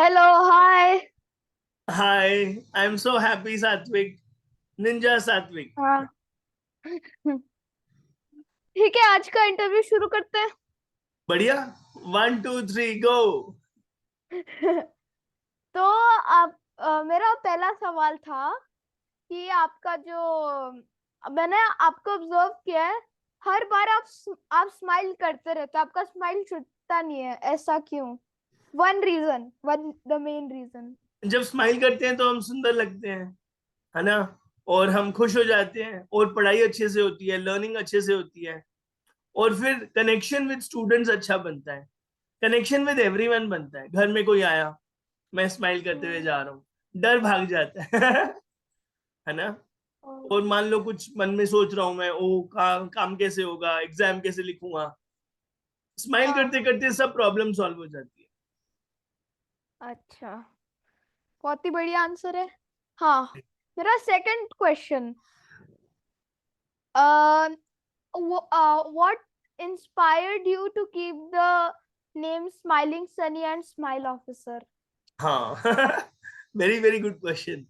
Hello hi. Hi, I'm so happy, Satvik. Ninja Satvik. हाँ। ठीक है, आज का इंटरव्यू शुरू करते बढ़िया। 1 2 3 गो। हैं। तो आप मेरा पहला सवाल था कि आपका जो मैंने आपको ऑब्जर्व किया है, हर बार आप स्माइल करते रहते हो, आपका स्माइल छूटता नहीं है, ऐसा क्यों? One the main reason. जब स्माइल करते हैं तो हम सुंदर लगते हैं, है ना। और हम खुश हो जाते हैं और पढ़ाई अच्छे से होती है, लर्निंग अच्छे से होती है। और फिर कनेक्शन विद स्टूडेंट्स अच्छा बनता है, कनेक्शन विद एवरीवन बनता है। घर में कोई आया, मैं स्माइल करते हुए जा रहा हूँ, डर भाग जाता है है ना। और मान लो कुछ मन में सोच रहा हूं मैं, ओ काम कैसे होगा, एग्जाम कैसे लिखूंगा, स्माइल हाँ। करते करते सब प्रॉब्लम सॉल्व हो जाती है। अच्छा, बहुत ही बढ़िया आंसर है। हाँ, मेरा second question, what inspired you to keep the name Smiling Sunny and Smile Officer? हाँ वेरी वेरी गुड क्वेश्चन।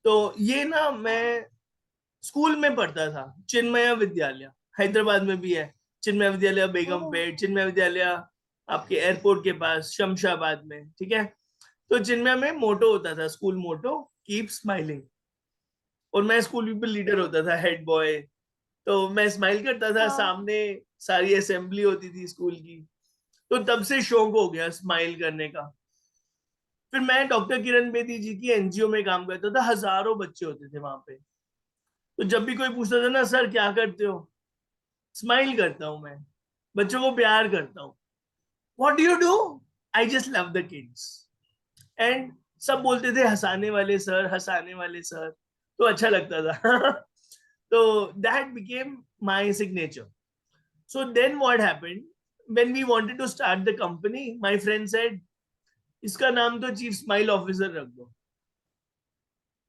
तो ये ना, मैं स्कूल में पढ़ता था, चिन्मय विद्यालय, हैदराबाद में भी है। चिन्मय विद्यालय बेगम ओह। पेट, चिन्मय विद्यालय आपके एयरपोर्ट के पास शमशाबाद में, ठीक है। तो चिन्मय में मोटो होता था, स्कूल मोटो, कीप स्माइलिंग। और मैं स्कूल पीपल लीडर होता था, हेड बॉय। तो मैं स्माइल करता था, हाँ। सामने सारी असेंबली होती थी स्कूल की। तो तब से शौक हो गया स्माइल करने का। फिर मैं डॉक्टर किरण बेदी जी की एनजीओ में काम करता था, हजारों बच्चे होते थे वहां पे। तो जब भी कोई पूछता था ना, सर क्या करते हो, स्माइल करता हूं मैं, बच्चों को प्यार करता हूँ। What do you do? I just love the kids. And सब बोलते थे हंसाने वाले सर, हंसाने वाले सर। तो अच्छा लगता था तो that became my signature. So then what happened, when we wanted to start the company, my friend said, इसका नाम तो चीफ स्माइल ऑफिसर रख दो।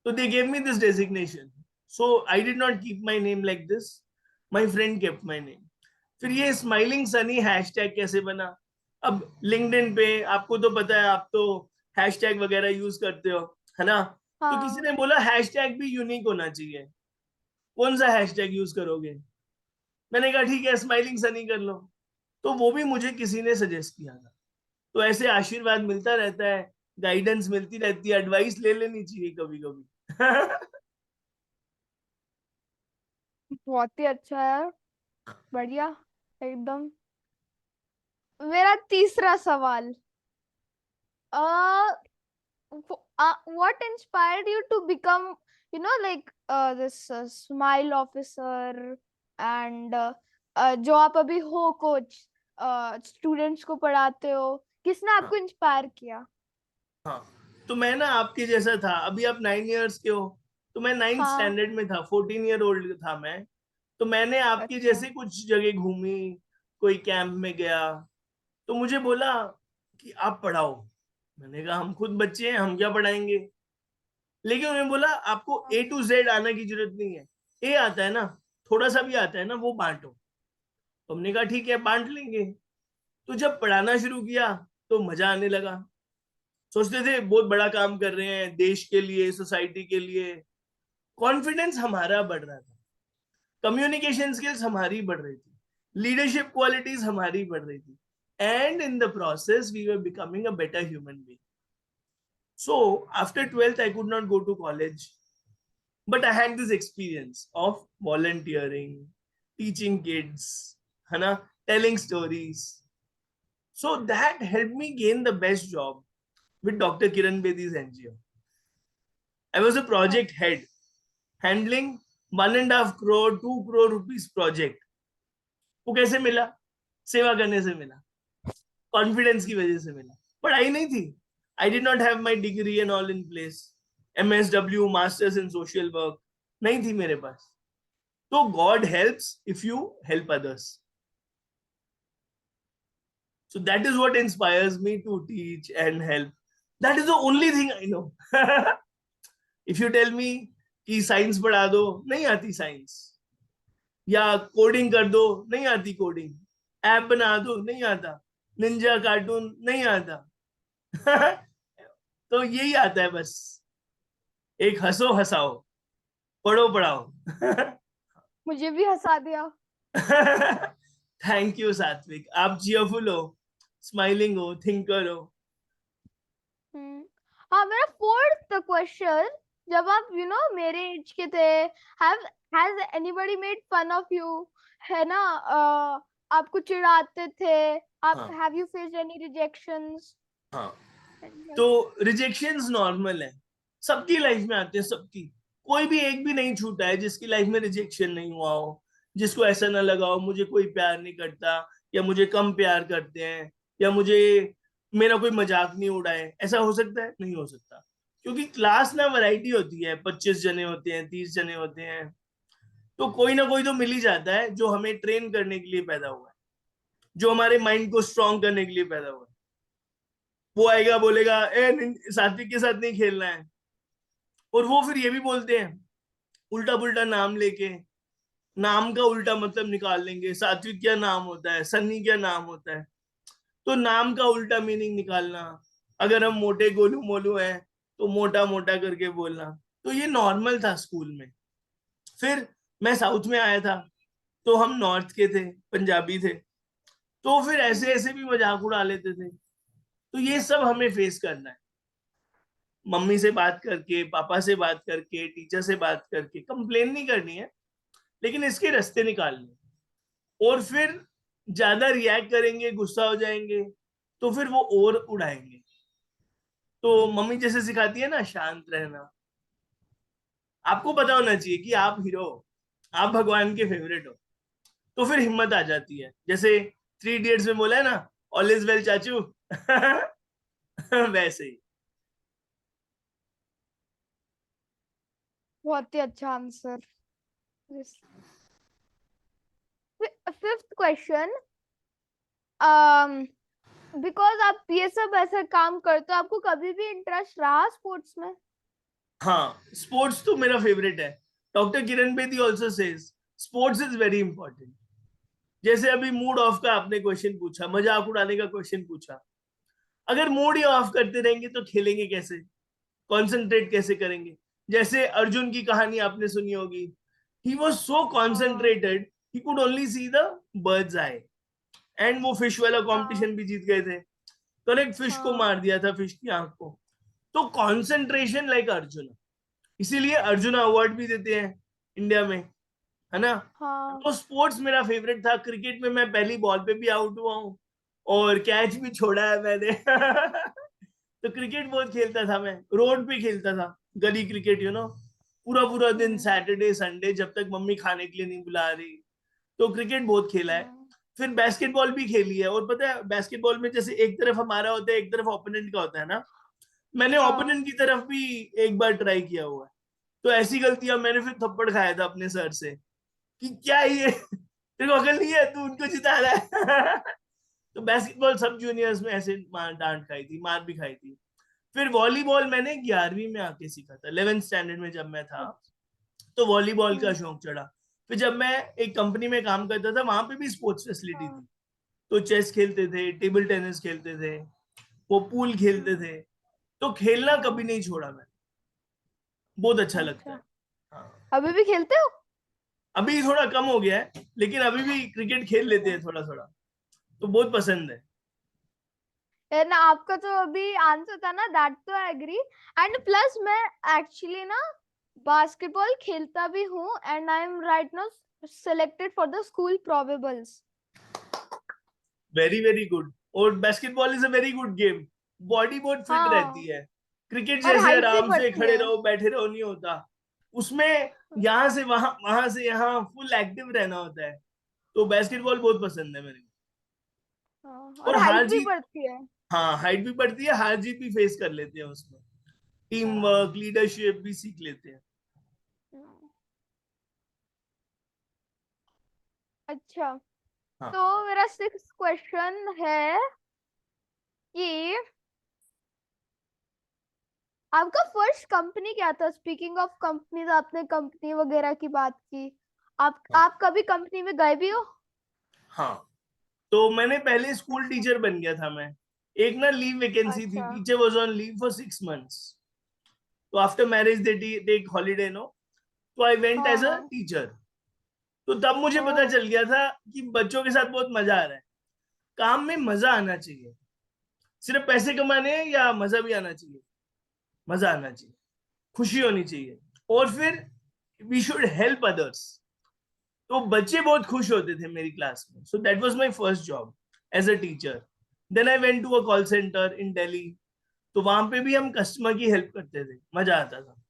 So they gave me this designation. So I did not keep my name like this. My friend kept my name. फिर ये smiling Sunny hashtag कैसे बना? अब लिंक्डइन पे आपको तो पता है, आप तो हैशटैग वगैरह यूज करते हो, है ना। तो किसी हाँ। ने बोला हैशटैग भी यूनिक होना चाहिए, कौन सा हैशटैग यूज करोगे? मैंने कहा ठीक है, स्माइलिंग सनी कर लो। तो वो भी मुझे किसी ने सजेस्ट किया था। तो ऐसे आशीर्वाद मिलता रहता है, गाइडेंस मिलती रहती है, एडवाइस ले लेनी चाहिए कभी कभी बहुत ही अच्छा है, बढ़िया एकदम। मेरा तीसरा सवाल, uh, what inspired you to become, like this smile officer and जो आप अभी हो कोच, स्टूडेंट्स को पढ़ाते हो, किसने हाँ आपको इंस्पायर किया? हाँ। तो मैं ना आपके जैसा था, अभी आप 9 इयर्स के हो, तो मैं नाइन्थ हाँ। स्टैंडर्ड में था, 14 ईयर ओल्ड था मैं। तो मैंने आपके अच्छा। जैसे कुछ जगह घूमी, कोई कैंप में गया। तो मुझे बोला कि आप पढ़ाओ। मैंने कहा हम खुद बच्चे हैं, हम क्या पढ़ाएंगे। लेकिन उन्होंने बोला आपको A to Z आने की जरूरत नहीं है, ए आता है ना, थोड़ा सा भी आता है ना, वो बांटो। तो हमने कहा ठीक है, बांट लेंगे। तो जब पढ़ाना शुरू किया तो मजा आने लगा। सोचते थे बहुत बड़ा काम कर रहे हैं देश के लिए, सोसाइटी के लिए। कॉन्फिडेंस हमारा बढ़ रहा था, कम्युनिकेशन स्किल्स हमारी बढ़ रही थी, लीडरशिप क्वालिटीज हमारी बढ़ रही थी। And in the process we were becoming a better human being. So after 12th I could not go to college, but I had this experience of volunteering, teaching kids, है ना, telling stories. So that helped me gain the best job with Dr. Kiran Bedi's NGO. I was a project head handling 1.5 crore, 2 crore rupees project. वो कैसे मिला? सेवा करने से मिला, confidence की वजह से मिला। पढ़ाई नहीं थी, I did not have my degree and all in place, MSW masters in social work नहीं थी मेरे पास। तो God helps if you help others. So that is what inspires me to teach and help. That is the only thing I know. If you tell me कि science पढ़ा दो, नहीं आती science. या कोडिंग कर दो, नहीं आती कोडिंग। ऐप बना दो, नहीं आता। निंजा कार्टून नहीं आता तो यही आता है बस, एक हंसो हंसाओ, पढ़ो पढ़ाओ। मुझे भी हंसा दिया। थैंक यू सात्विक, आप चीयरफुल हो, स्माइलिंग हो, थिंकर हो। हम्म। हाँ, मेरा फोर्थ क्वेश्चन, जब आप मेरे एज के थे, has anybody made fun of you, है ना? आपको चिढ़ाते थे, आप हाँ have you faced any rejections? हाँ, तो रिजेक्शंस नॉर्मल है, सबकी लाइफ में आते हैं, सबकी। कोई भी एक भी नहीं छूटा है जिसकी लाइफ में रिजेक्शन नहीं हुआ हो, जिसको ऐसा ना लगा हो मुझे कोई प्यार नहीं करता, या मुझे कम प्यार करते हैं, या मुझे मेरा कोई मजाक नहीं उड़ाए। ऐसा हो सकता है? नहीं हो सकता, क्योंकि क्लास ना वैरायटी होती है, 25 जने होते हैं, 30 जने होते हैं, तो कोई ना कोई तो मिल ही जाता है जो हमें ट्रेन करने के लिए पैदा हुआ है, जो हमारे माइंड को स्ट्रांग करने के लिए पैदा हुआ है। वो आएगा बोलेगा ए सात्विक के साथ नहीं खेलना है, और वो फिर ये भी बोलते हैं उल्टा पुल्टा नाम लेके, नाम का उल्टा मतलब निकाल लेंगे। सात्विक क्या नाम होता है, सन्नी क्या नाम होता है, तो नाम का उल्टा मीनिंग निकालना। अगर हम मोटे गोलू मोलू हैं तो मोटा मोटा करके बोलना। तो ये नॉर्मल था स्कूल में। फिर मैं साउथ में आया था, तो हम नॉर्थ के थे, पंजाबी थे, तो फिर ऐसे ऐसे भी मजाक उड़ा लेते थे। तो ये सब हमें फेस करना है, मम्मी से बात करके, पापा से बात करके, टीचर से बात करके। कंप्लेन नहीं करनी है, लेकिन इसके रास्ते निकालने। और फिर ज्यादा रिएक्ट करेंगे, गुस्सा हो जाएंगे, तो फिर वो और उड़ाएंगे। तो मम्मी जैसे सिखाती है ना, शांत रहना। आपको पता होना चाहिए कि आप हीरो हो, आप भगवान के फेवरेट हो, तो फिर हिम्मत आ जाती है। जैसे 3 इडियट्स में बोला है ना, ऑल इज वेल चाचू। वैसे ही। बहुत ही अच्छा आंसर। फिफ्थ क्वेश्चन, बिकॉज आप ये सब ऐसा काम करते हो, आपको कभी भी इंटरेस्ट रहा स्पोर्ट्स में? हाँ, स्पोर्ट्स तो मेरा फेवरेट है। Doctor Kiran Bedi also says sports is very important. जैसे अभी मूड ऑफ का आपने क्वेश्चन पूछा, मजाक उड़ाने का क्वेश्चन पूछा। अगर मूड ही ऑफ करते रहेंगे तो खेलेंगे कैसे, कंसंट्रेट कैसे करेंगे? जैसे अर्जुन की कहानी आपने सुनी होगी, ही वॉज सो हाँ concentrated, he could only see the birds I, and वो फिश वाला हाँ कंपटीशन भी जीत गए थे। तो एक फिश को हाँ मार दिया था, फिश की आंख को। तो कॉन्सेंट्रेशन लाइक अर्जुन, इसीलिए अर्जुन अवार्ड भी देते हैं इंडिया में, है ना? हाँ तो स्पोर्ट्स मेरा फेवरेट था। क्रिकेट में मैं पहली बॉल पे भी आउट हुआ हूँ, और कैच भी छोड़ा है मैंने। तो क्रिकेट बहुत खेलता था मैं, रोड पे खेलता था, गली क्रिकेट, पूरा पूरा दिन, हम्म, सैटरडे संडे, जब तक मम्मी खाने के लिए नहीं बुला रही। तो क्रिकेट बहुत खेला है। हम्म, फिर बास्केटबॉल भी खेली है। और पता है बास्केटबॉल में जैसे एक तरफ हमारा होता है, एक तरफ ओपोनेंट का होता है ना, मैंने हाँ ओपोनेंट की तरफ भी एक बार ट्राई किया हुआ है। तो ऐसी गलतियां मैंने, फिर थप्पड़ खाया था अपने सर से कि क्या ये, तेरे को अकल नहीं है, तू उनको जिता रहा है। तो बास्केटबॉल सब जूनियर्स में ऐसे डांट खाई थी, मार भी खाई थी। फिर वॉलीबॉल मैंने 11वीं में आके सीखा था, 11th स्टैंडर्ड में जब मैं था। अच्छा, तो वॉलीबॉल का हम्म, शौक चढ़ा। फिर जब मैं एक कंपनी में काम करता था, वहां पे भी स्पोर्ट्स फैसिलिटी हाँ, थी। तो चेस खेलते थे, टेबल टेनिस खेलते थे, वो पूल खेलते हम्म, थे। तो खेलना कभी हाँ, नहीं छोड़ा मैं, बहुत अच्छा लगता अच्छा। है। हाँ, अभी भी खेलते हो? अभी थोड़ा कम हो गया है, लेकिन अभी भी क्रिकेट खेल लेते हैं थोड़ा थोड़ा, तो बहुत पसंद है। यार ना, आपका जो अभी आंसर था ना, दैट तो आई एग्री। एंड प्लस मैं एक्चुअली ना बास्केटबॉल खेलता भी हूँ, and I am right now selected for the school probables. Very very good. और basketball is a very good game, body बहुत फिट रहती हाँ, है। क्रिकेट और जैसे हाइट भी आराम से बढ़ती खड़े है। रहो बैठे रहो नहीं होता। उसमें यहाँ से वहां, वहां से यहाँ, फुल एक्टिव रहना होता है। तो बास्केटबॉल बहुत पसंद है मेरे हाँ, को। और और हाइट हार भी जीत, बढ़ती है। हाँ हाइट भी बढ़ती है, हार जीत भी फेस कर लेते हैं उसमें, टीम हाँ, वर्क, लीडरशिप भी सीख लेते हैं। हाँ। अच्छा, हाँ तो मेरा सिक्स क्वेश्चन है कि आपका फर्स्ट कंपनी क्या था? स्पीकिंग ऑफ कंपनीज, आपने कंपनी वगैरह की बात की, हाँ आप कभी कंपनी में गए भी हो? हाँ, तो मैंने पहले स्कूल टीचर बन गया था मैं। एक ना लीव वैकेंसी थी, अच्छा। Teacher was on leave for 6 months, तो after marriage they take holiday no, तो आई वेंट हाँ एज अ हाँ। टीचर। तो तब मुझे ओ। पता चल गया था कि बच्चों के साथ बहुत मजा आ रहा है, काम में मजा आना चाहिए, सिर्फ पैसे कमाने हैं या मजा भी आना चाहिए, मजा आना चाहिए, खुशी होनी चाहिए, और फिर वी शुड हेल्प अदर्स। तो बच्चे बहुत खुश होते थे मेरी क्लास में, so that was my first job as a teacher. Then I went to a call centre in Delhi, तो वहां पे भी हम कस्टमर की हेल्प करते थे, मजा आता था।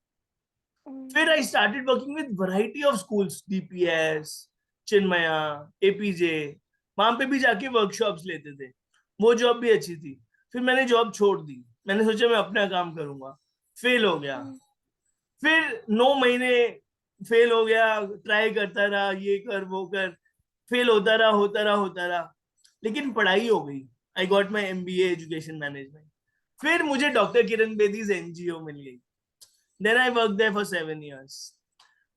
फिर I started working with variety of schools, DPS, Chinmaya, APJ, वहां पे भी जाके वर्कशॉप्स लेते थे, वो जॉब भी अच्छी थी। फिर मैंने जॉब छोड़ दी, मैंने सोचा मैं अपना काम करूंगा, फेल हो गया। फिर 9 महीने फेल हो गया, ट्राई करता रहा, ये कर वो कर, फेल होता रहा होता रहा होता रहा, लेकिन पढ़ाई हो गई। I got my MBA education management. फिर मुझे डॉक्टर किरण बेदीज एनजीओ मिल गई, then I work there for 7 years।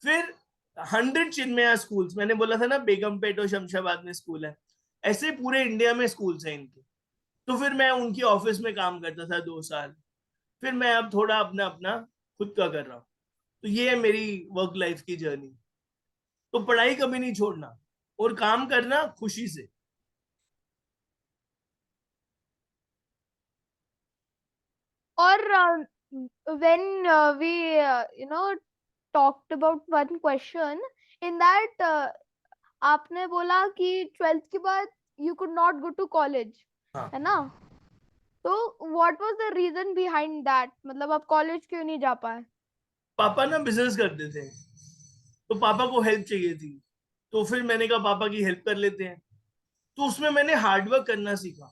फिर 100 चिन्मया स्कूल्स, मैंने बोला था ना बेगमपेट और शमशाबाद में स्कूल है, ऐसे पूरे इंडिया में स्कूल्स हैं इनके। तो फिर मैं उनकी ऑफिस में काम करता था 2 साल। फिर मैं अब थोड़ा अपना अपना खुद का कर रहा हूँ। तो ये है मेरी वर्क लाइफ की जर्नी। तो पढ़ाई कभी नहीं छोड़ना, और काम करना खुशी से। और when we talked about one question in that, आपने बोला कि 12th के बाद you could not go to college, हाँ, है ना? तो what was the reason behind that? मतलब आप कॉलेज क्यों नहीं जा पाए? पापा ना बिजनेस करते थे, तो पापा को हेल्प चाहिए थी, तो फिर मैंने कहा पापा की हेल्प कर लेते हैं। तो उसमें मैंने हार्डवर्क करना सीखा।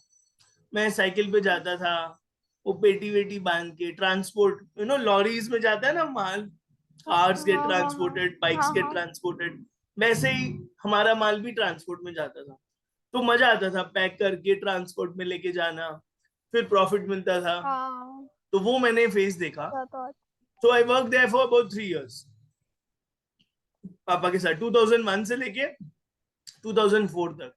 मैं साइकिल पे जाता था, वो पेटी वेटी बांध के, ट्रांसपोर्ट लॉरीज में जाता है ना माल, कार्स हाँ गेट हाँ हाँ। ट्रांसपोर्टेड, बाइक्स हाँ गेट हाँ। ट्रांसपोर्टेड, वैसे ही हमारा माल भी ट्रांसपोर्ट में जाता था। तो मजा आता था पैक करके ट्रांसपोर्ट में लेके जाना, फिर प्रॉफिट मिलता था। हाँ। तो वो मैंने फेस देखा। तो तो I work there for about 3 years पापा के साथ, 2001 से लेके 2004 तक।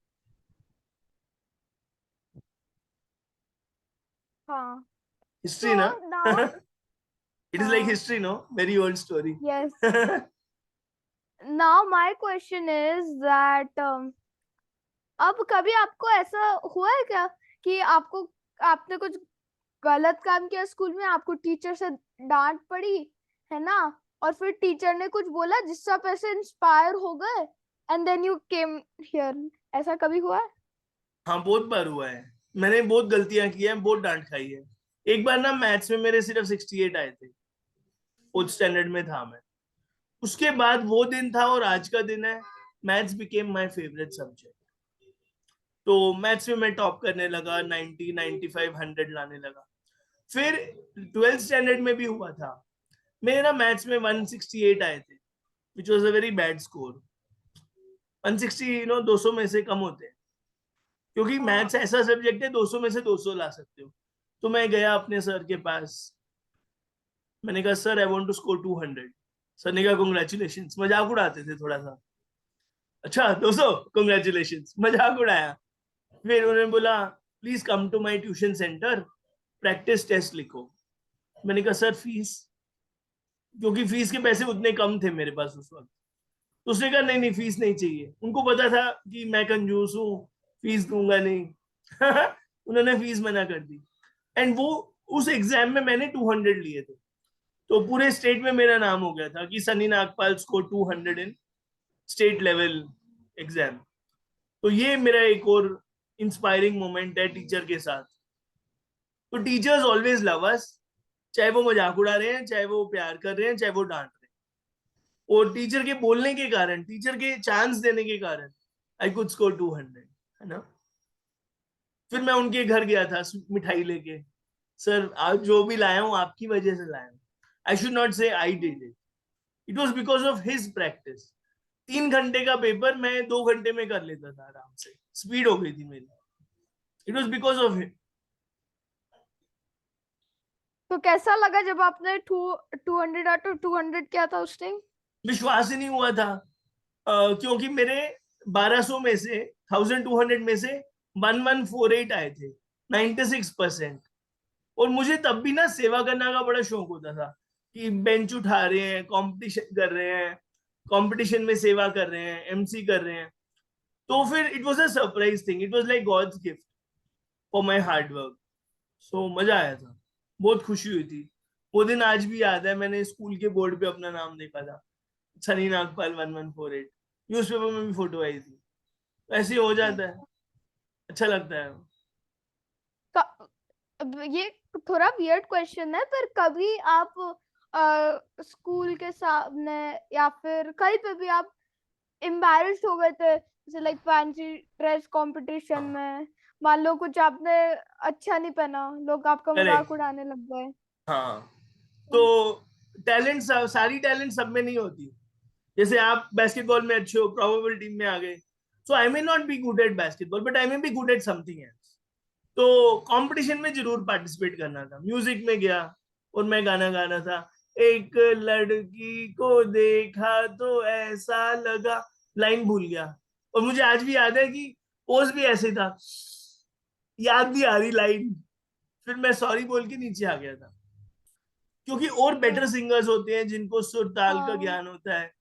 हाँ। हिस्ट्री ना। So now, it is like history no, very old story. yes, now my question is that, अब कभी आपको ऐसा हुआ है क्या कि आपने कुछ गलत काम किया स्कूल में, आपको टीचर से डांट पड़ी, है ना? और फिर टीचर ने कुछ बोला जिससे आप ऐसे इंस्पायर हो गए and then you came here, ऐसा कभी हुआ है? हाँ, बहुत बार हुआ है। मैंने बहुत गलतियां की हैं, बहुत डांट खाई है। एक बार ना मैथ्स में मेरे सिर्फ 68 आए थे, 4th स्टैंडर्ड में था मैं। उसके बाद वो दिन था और आज का दिन है, maths became my favourite subject. तो मैथ्स में मैं टॉप करने लगा, 90, 95, 100 लाने लगा। फिर 12th स्टैंडर्ड में भी हुआ था, मेरे ना मैथ्स में 168 आए थे, which was a very bad score. 160 200 में से कम होते हैं, क्योंकि हाँ। मैथ्स ऐसा सब्जेक्ट है 200 में से 200 ला सकते हो। तो मैं गया अपने सर के पास, मैंने कहा sir I want to score 200। Sir ने कहा कॉन्ग्रेचुलेशन, मजाक उड़ाते थे थोड़ा सा, अच्छा 200, कॉन्ग्रेचुलेशन, मजाक उड़ाया। फिर उन्होंने बोला please come to my tuition centre, practice test लिखो। मैंने कहा सर फीस, क्योंकि फीस के पैसे उतने कम थे मेरे पास उस वक्त। तो उसने कहा नहीं नहीं फीस नहीं चाहिए, उनको पता था कि मैं कंजूस हूँ, फीस दूंगा नहीं। उन्होंने फीस मना कर दी। एंड वो उस एग्जाम में मैंने 200 लिए थे, तो पूरे स्टेट में मेरा नाम हो गया था कि सनी नागपाल स्कोर 200 इन स्टेट लेवल एग्जाम। तो ये मेरा एक और इंस्पायरिंग मोमेंट है टीचर के साथ। तो टीचर्स ऑलवेज लव अस, चाहे वो मजाक उड़ा रहे हैं, चाहे वो प्यार कर रहे हैं, चाहे वो डांट रहे हैं। और टीचर के बोलने के कारण, टीचर के चांस देने के कारण आई कुड स्कोर 200, है ना। फिर मैं उनके घर गया था मिठाई लेके, सर आज जो भी लाया हूं आपकी वजह से लाया हूं। आई शुड नॉट से I did it, it was because of his practice. 3 घंटे का पेपर मैं 2 घंटे में कर लेता था आराम से, स्पीड हो गई थी मेरी, it was because of him. तो कैसा लगा जब आपने 200 किया था उस टाइम? विश्वास ही नहीं हुआ था, क्योंकि मेरे 1200 में से, 1200 में से 1148 आए थे। 96%। और मुझे तब भी ना सेवा करने का बड़ा शौक होता था कि बेंच उठा रहे हैं, कंपटीशन कर रहे हैं, कंपटीशन में सेवा कर रहे हैं, एमसी कर रहे हैं। तो फिर it was a surprise thing, it was like God's gift for my hard work. So मजा आया था, बहुत खुशी हुई थी। वो दिन आज भी याद है, मैंने स्कूल के बोर्ड पे अपना नाम देखा था, सनी नागपाल 1148। न्यूज़पेपर में भी फोटो आई थी। ऐसे ही हो जाता है, अच्छा लगता है। अब ये थोड़ा वियर्ड क्वेश्चन है, पर कभी आप स्कूल के सामने या फिर कहीं पे भी आप एम्बैरेस्ड हो गए थे, जैसे लाइक फैंसी ड्रेस कंपटीशन में, मान लो कुछ आपने अच्छा नहीं पहना, लोग आपका करेक्ट। मजाक उड़ाने लग गए? हाँ, तो टैलेंट, सारी टैलेंट सब में नहीं होती। जैसे आप बास्केटबॉल में अच्छे हो, प्रोबेबल टीम में आ गए, so I may not be good at basketball but I may be good at something else. तो कंपटीशन में जरूर पार्टिसिपेट करना था। म्यूजिक में गया और मैं गाना गा रहा था, एक लड़की को देखा तो ऐसा लगा, लाइन भूल गया। और मुझे आज भी याद है कि पोज भी ऐसे था, याद नहीं आ रही लाइन। फिर मैं सॉरी बोल के नीचे आ गया था, क्योंकि और बेटर हाँ। सिंगर्स होते हैं जिनको सुर ताल का हाँ। ज्ञान होता है,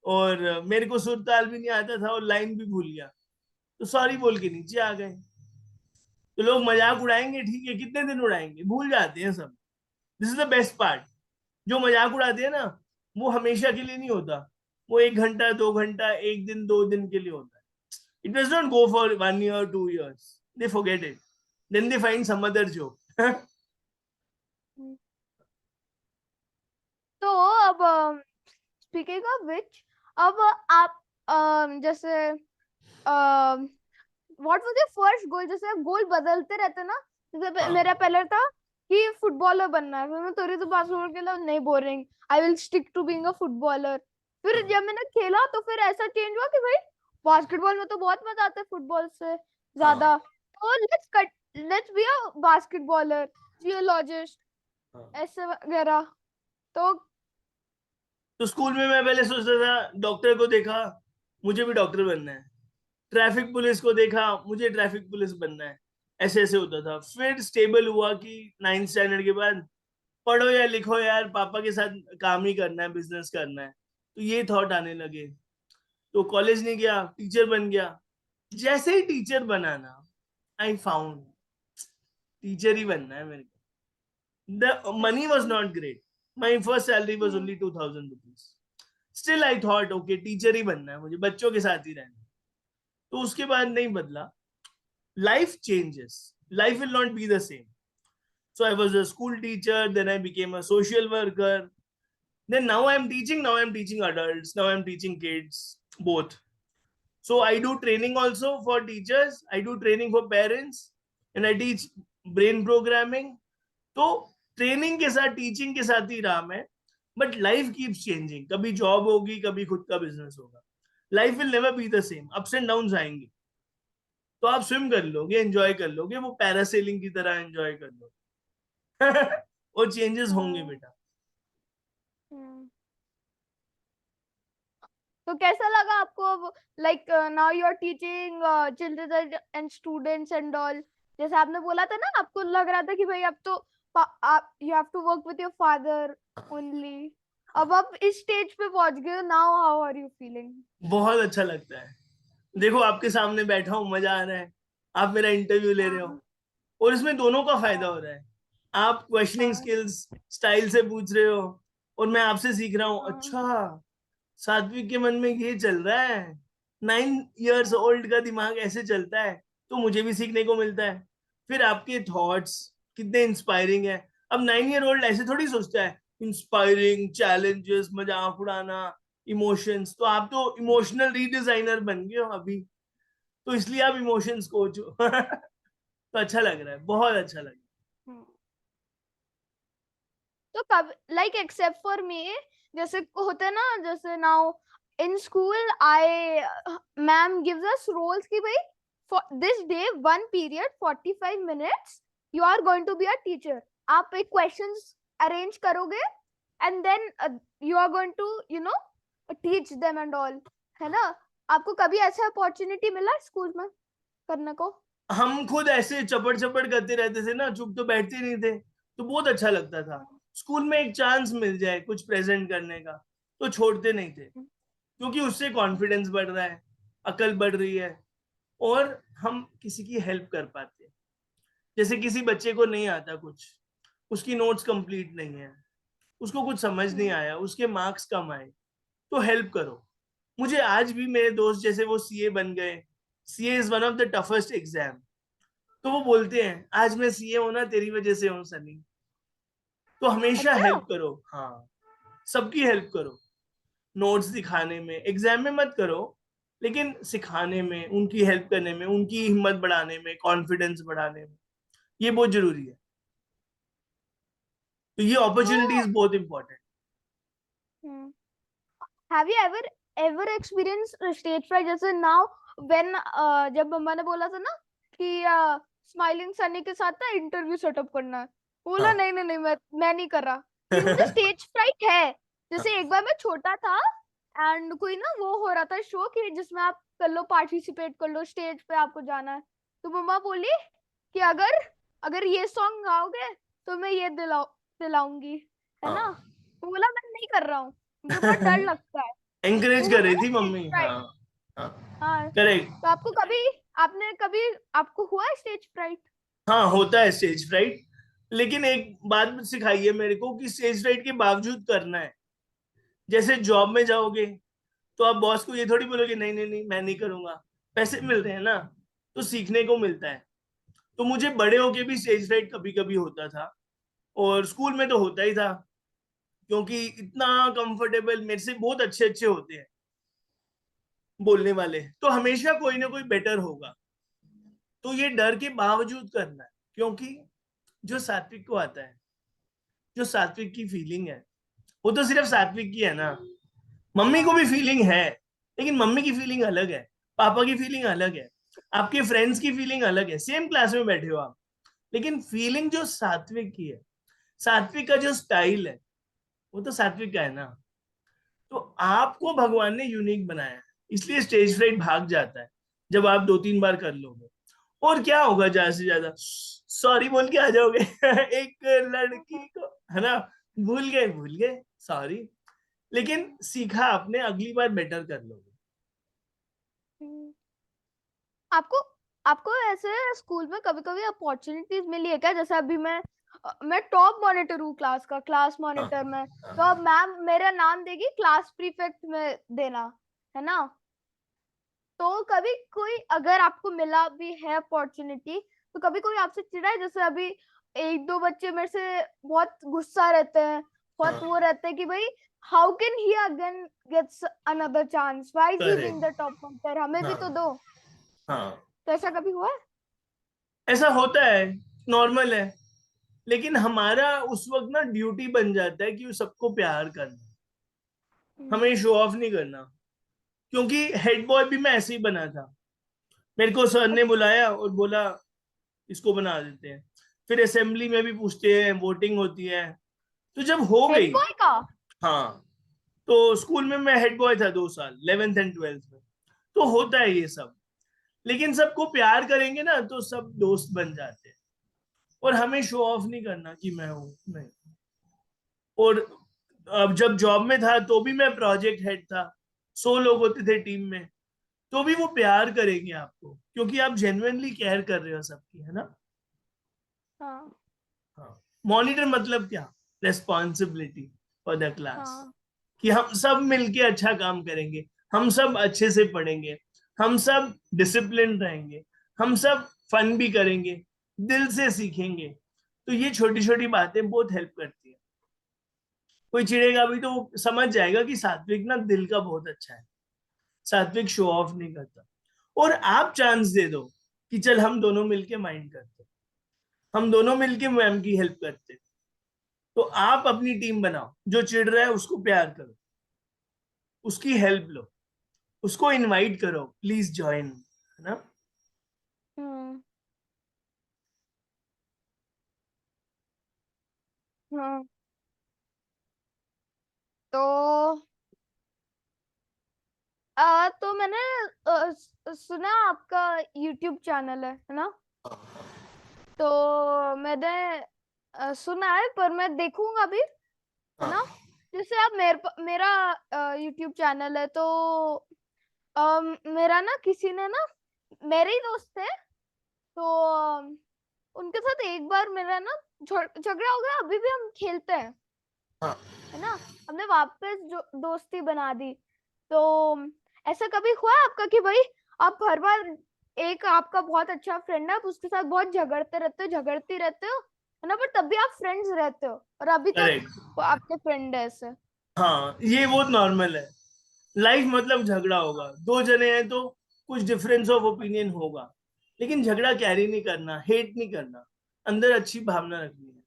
और मेरे को सुर ताल भी नहीं आता था और लाइन भी भूल गया, तो सॉरी बोल के नीचे आ गए। तो लोग मजाक उड़ाएंगे, ठीक है, कितने दिन उड़ाएंगे, भूल जाते हैं सब। This is the best part. जो मजाक उड़ाते हैं ना, वो हमेशा के लिए नहीं होता, वो 1 घंटा 2 घंटा, 1 दिन 2 दिन के लिए होता है। It does not go for 1 year 2 years, they forget it, then they find some other job. Hmm. तो अब स्पीकिंग ऑफ विच, अब आप जैसे what was your first goal? जैसे गोल बदलते रहते ना, जैसे हाँ मेरा पहले था कि फुटबॉलर बनना है, फिर मैं थोड़ी तो बास्केटबॉल खेला, नहीं, boring, I will stick to being a footballer. फिर हाँ जब मैंने खेला तो फिर ऐसा चेंज हुआ कि भाई बास्केटबॉल में तो बहुत मजा आता है फुटबॉल से हाँ ज्यादा, तो लेट्स बी अ बास्केटबॉलर, जियोलॉजिस्ट, हाँ। ऐसे वगैरह। तो तो स्कूल में मैं पहले सोचता था, डॉक्टर को देखा, मुझे भी डॉक्टर बनना है। ट्रैफिक पुलिस को देखा, मुझे ट्रैफिक पुलिस बनना है। ऐसे ऐसे होता था। फिर स्टेबल हुआ कि 9th स्टैंडर्ड के बाद पढ़ो या लिखो यार, पापा के साथ काम ही करना है, बिजनेस करना है। तो ये थॉट आने लगे। तो कॉलेज नहीं गया, टीचर बन गया। जैसे ही टीचर बना ना, आई फाउंड टीचर ही बनना है मेरे को। The money was not great, my first salary was only 2000 rupees. Still I thought okay teacher ही बनना है मुझे, बच्चों के साथ ही रहना है। तो उसके बाद नहीं बदला। Life changes, life will not be the same. So I was a school teacher, then I became a social worker. Then now I'm teaching, now I'm teaching adults, now I'm teaching kids, both. So I do training also for teachers, I do training for parents, and I teach brain programming. तो training के साथ teaching के साथ ही रहा मैं। But life keeps changing, कभी job होगी, कभी खुद का बिजनेस होगा। Life will never be the same, ups and down आएंगे। तो आप स्विम कर लोगे, एंजॉय कर लोगे, वो पैरासेलिंग की तरह एंजॉय कर लोगे। और चेंजेस होंगे बेटा। तो कैसा लगा आपको, like now you are teaching children and students and all? जैसे आपने बोला था ना, आपको लग रहा था कि भाई अब तो आप you have to work with your father only, अब आप इस स्टेज पे पहुंच गए हो, now how are you feeling? बहुत अच्छा लगता है। देखो आपके सामने बैठा हूं, मजा आ रहा है, आप मेरा इंटरव्यू ले रहे हो, हाँ। और इसमें दोनों का फायदा हाँ। हो रहा है। आप क्वेश्चनिंग हाँ। स्किल्स स्टाइल से पूछ रहे हो, और मैं आपसे सीख रहा हूँ। हाँ। अच्छा, सात्विक के मन में ये चल रहा है, 9 years ओल्ड का दिमाग ऐसे चलता है, तो मुझे भी सीखने को मिलता है। फिर आपके थॉट्स कितने इंस्पायरिंग है। अब 9 year ओल्ड ऐसे थोड़ी सोचता है, इंस्पायरिंग, चैलेंजेस, मजाक उड़ाना, इमोशंस। तो आप तो इमोशनल रीडिजाइनर बन गए हो अभी, तो इसलिए आप इमोशंस कोच हो। तो अच्छा लग रहा है, बहुत अच्छा लग हम्म। तो कब, लाइक एक्सेप्ट फॉर मी, जैसे होते हैं ना, जैसे now in school I ma'am gives us roles कि भाई for this day one period 45 minutes you are going to be a teacher. आप एक क्वेश्चंस अरेंज करोगे and then you are going to teach them and all, है ना? आपको कभी ऐसा अपॉर्चुनिटी मिला स्कूल में करने को? हम खुद ऐसे चपड़ चपड़ करते रहते थे ना, चुप तो बैठते नहीं थे, तो बहुत अच्छा लगता था। स्कूल में एक चांस मिल जाए कुछ प्रेजेंट करने का तो छोड़ते नहीं थे, क्योंकि उससे कॉन्फिडेंस बढ़ रहा है, अकल बढ़ रही है, और हम किसी की हेल्प कर पाते हैं। जैसे किसी बच्चे को नहीं आता कुछ, उसकी नोट्स कंप्लीट नहीं है, उसको कुछ समझ नहीं आया, उसके मार्क्स कम आए, तो हेल्प करो। मुझे आज भी मेरे दोस्त जैसे वो सीए बन गए, CA is one of the toughest exam, तो वो बोलते हैं आज मैं सीए हूं ना तेरी वजह से हूँ सनी। तो हमेशा अच्छा। हेल्प करो, हाँ, सबकी हेल्प करो। नोट्स दिखाने में, एग्जाम में मत करो, लेकिन सिखाने में, उनकी हेल्प करने में, उनकी हिम्मत बढ़ाने में, कॉन्फिडेंस बढ़ाने में, ये बहुत जरूरी है। तो ये तो अपॉर्चुनिटीज बहुत important. Have you ever experience stage fright? जैसे नाउ व्हेन जब मम्मा ने बोला था ना कि स्माइलिंग सनी के साथ ना इंटरव्यू सेटअप करना है, बोला हाँ। नहीं नहीं नहीं, मैं नहीं कर रहा, क्योंकि मुझे स्टेज फ्राइट है। हाँ। जैसे एक बार मैं छोटा था एंड कोई ना वो हो रहा था शो कि जिसमें आप कर लो, पार्टिसिपेट कर लो, स्टेज पे आपको जाना है। तो मम्मा बोली कि अगर अगर ये सॉन्ग गाओगे तो मैं ये दिलाऊंगी, है ना। हाँ। तो बोला मैं नहीं कर रहा हूँ, मुझे बहुत डर लगता है। एंकरेज वो कर होता है रही ना थी स्टेज मम्मी, हाँ। फ्राइट। हाँ। हाँ। करेक्ट। तो आपने कभी आपको हुआ है स्टेज फ्राइट? हाँ, होता है स्टेज फ्राइट, लेकिन एक बात सिखाई है मेरे को कि स्टेज फ्राइट के बावजूद करना है। जैसे जॉब में जाओगे तो आप बॉस को ये थोड़ी बोलोगे नहीं नहीं नहीं मैं नहीं करूंगा, पैसे मिल रहे हैं ना, तो सीखने को मिलता है। तो मुझे बड़े होके भी स्टेज फ्राइट कभी कभी होता था, और स्कूल में तो होता ही था, क्योंकि इतना कंफर्टेबल, मेरे से बहुत अच्छे अच्छे होते हैं बोलने वाले, तो हमेशा कोई ना कोई बेटर होगा। तो ये डर के बावजूद करना है, क्योंकि जो सात्विक को आता है, जो सात्विक की फीलिंग है, वो तो सिर्फ सात्विक की है ना। मम्मी को हाँ। भी फीलिंग है, लेकिन मम्मी की फीलिंग अलग है, पापा की फीलिंग अलग है, आपके फ्रेंड्स की फीलिंग अलग है, सेम क्लास में बैठे हो आप, लेकिन फीलिंग जो सात्विक की है, सात्विक का जो स्टाइल है, वो तो सात्विक का है ना। तो आपको भगवान ने यूनिक बनाया है, इसलिए स्टेज फ्राइट भाग जाता है जब आप 2-3 बार कर लोगे। और क्या होगा, ज्यादा से ज्यादा सॉरी बोल के आ जाओगे एक लड़की को, है ना, भूल गए, सॉरी, लेकिन सीखा आपने, अगली बार बेटर कर लोगे। हम्म। आपको आपको ऐसे स्कूल में कभी कभी अपॉर्चुनिटीज मिली है क्या? जैसे अभी मैं टॉप मॉनिटर हूँ क्लास का, क्लास हाँ। मॉनिटर में, तो हाँ। अब मैम मेरा नाम देगी क्लास प्रीफेक्ट में देना, है ना। तो कभी कोई अगर आपको मिला भी है अपॉर्चुनिटी, तो कभी कोई आपसे चिढ़ा है? जैसे अभी एक दो बच्चे मेरे से बहुत गुस्सा रहते हैं, बहुत हाँ। वो रहते हैं कि भाई how can he again gets another chance, why is he being correct. The top monitor, हमें भी हाँ। तो दो। हाँ। तो ऐसा कभी हुआ है? ऐसा होता है, नॉर्मल है, लेकिन हमारा उस वक्त ना ड्यूटी बन जाता है कि सबको प्यार करना, हमें हम्म। शो ऑफ नहीं करना। क्योंकि हेड बॉय भी मैं ऐसे ही बना था, मेरे को सर ने बुलाया और बोला इसको बना देते हैं। फिर असेंबली में भी पूछते हैं, वोटिंग होती है, तो जब हो हेड गई। बॉय का? हाँ, तो स्कूल में मैं हेड बॉय था 2 साल, 11th एंड 12th में, तो होता है ये सब। लेकिन सबको प्यार करेंगे ना तो सब दोस्त बन जाते हैं, और हमें शो ऑफ नहीं करना कि मैं हूं, नहीं। और अब जब जॉब में था तो भी मैं प्रोजेक्ट हेड था, 100 लोग होते थे टीम में, तो भी वो प्यार करेंगे आपको, क्योंकि आप जेन्युइनली केयर कर रहे हो सबकी, है ना। हाँ। हाँ। मॉनिटर मतलब क्या, रेस्पॉन्सिबिलिटी फॉर द क्लास, हाँ। कि हम सब मिलके अच्छा काम करेंगे, हम सब अच्छे से पढ़ेंगे, हम सब डिसिप्लिन रहेंगे, हम सब फन भी करेंगे, दिल से सीखेंगे। तो ये छोटी छोटी बातें बहुत हेल्प करती है। कोई चिढ़ेगा भी तो वो समझ जाएगा कि सात्विक ना दिल का बहुत अच्छा है, सात्विक शो ऑफ नहीं करता। और आप चांस दे दो कि चल हम दोनों मिलके माइंड करते, हम दोनों मिलके मैम की हेल्प करते, तो आप अपनी टीम बनाओ, जो चिढ़ रहा है उसको प्यार करो, उसकी हेल्प लो, उसको इनवाइट करो, प्लीज ज्वाइन, है ना। हम्म। हाँ। तो तो मैंने सुना आपका YouTube चैनल है ना? तो मैंने सुना है, पर मैं देखूंगा भी, है ना? जैसे आप मेरा YouTube चैनल है, तो मेरा ना किसी ने ना, मेरे ही दोस्त थे, तो उनके साथ एक बार मेरा ना झगड़ा हो गया। अभी भी हम खेलते हैं, है ना? हमने वापस जो दोस्ती बना दी। तो ऐसा कभी हुआ है आपका कि भाई आप हर बार, एक आपका बहुत अच्छा फ्रेंड है, आप उसके साथ बहुत झगड़ती रहते हो, है ना, पर तब भी आप फ्रेंड्स रहते हो और अभी तक करेक्ट। वो आपके फ्रेंड है ऐसे? हाँ, ये बहुत नॉर्मल है। लाइफ मतलब झगड़ा होगा, दो जने हैं तो कुछ डिफरेंस ऑफ ओपिनियन होगा, लेकिन झगड़ा कैरी नहीं करना, हेट नहीं करना। अंदर अच्छी भावना रखनी है,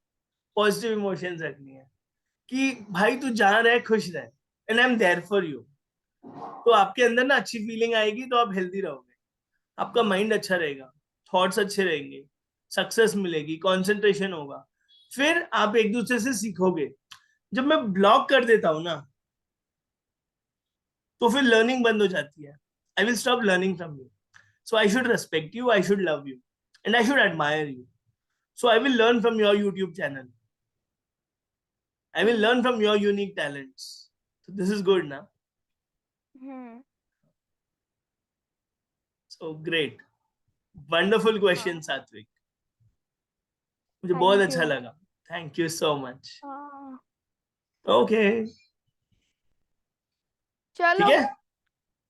पॉजिटिव इमोशंस रखनी है कि भाई तू जहां रहे खुश रहे, and I am there for you. तो आपके अंदर ना अच्छी फीलिंग आएगी तो आप हेल्दी रहोगे, आपका माइंड अच्छा रहेगा, थॉट्स अच्छे रहेंगे, सक्सेस मिलेगी, कंसंट्रेशन होगा। फिर आप एक दूसरे से सीखोगे। जब मैं ब्लॉक कर देता हूँ ना, तो फिर लर्निंग बंद हो जाती है। I will stop learning from you. So I should respect you, I should love you, and I should admire you. So I will learn from your YouTube channel. I will hmm. learn from your unique talents. So this is good now. Hmm. So great. Wonderful हाँ। question, Satvik. मुझे बहुत thank अच्छा you. लगा. Thank you so much. हाँ। Okay. ठीक चलो, है.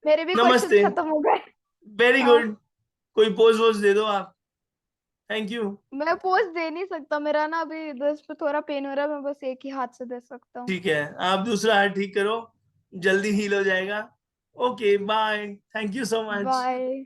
मेरे भी क्वेश्चंस नमस्ते. खत्म हो गए। Very हाँ। good. कोई पोज वोज दे दो आप. Thank you. मैं पोज दे नहीं सकता, मेरा ना अभी दस पे थोड़ा पेन हो रहा है, मैं बस एक ही हाथ से दे सकता हूँ। ठीक है, आप दूसरा हाथ ठीक करो, जल्दी हील हो जाएगा. Okay, bye. Thank you so much. Bye.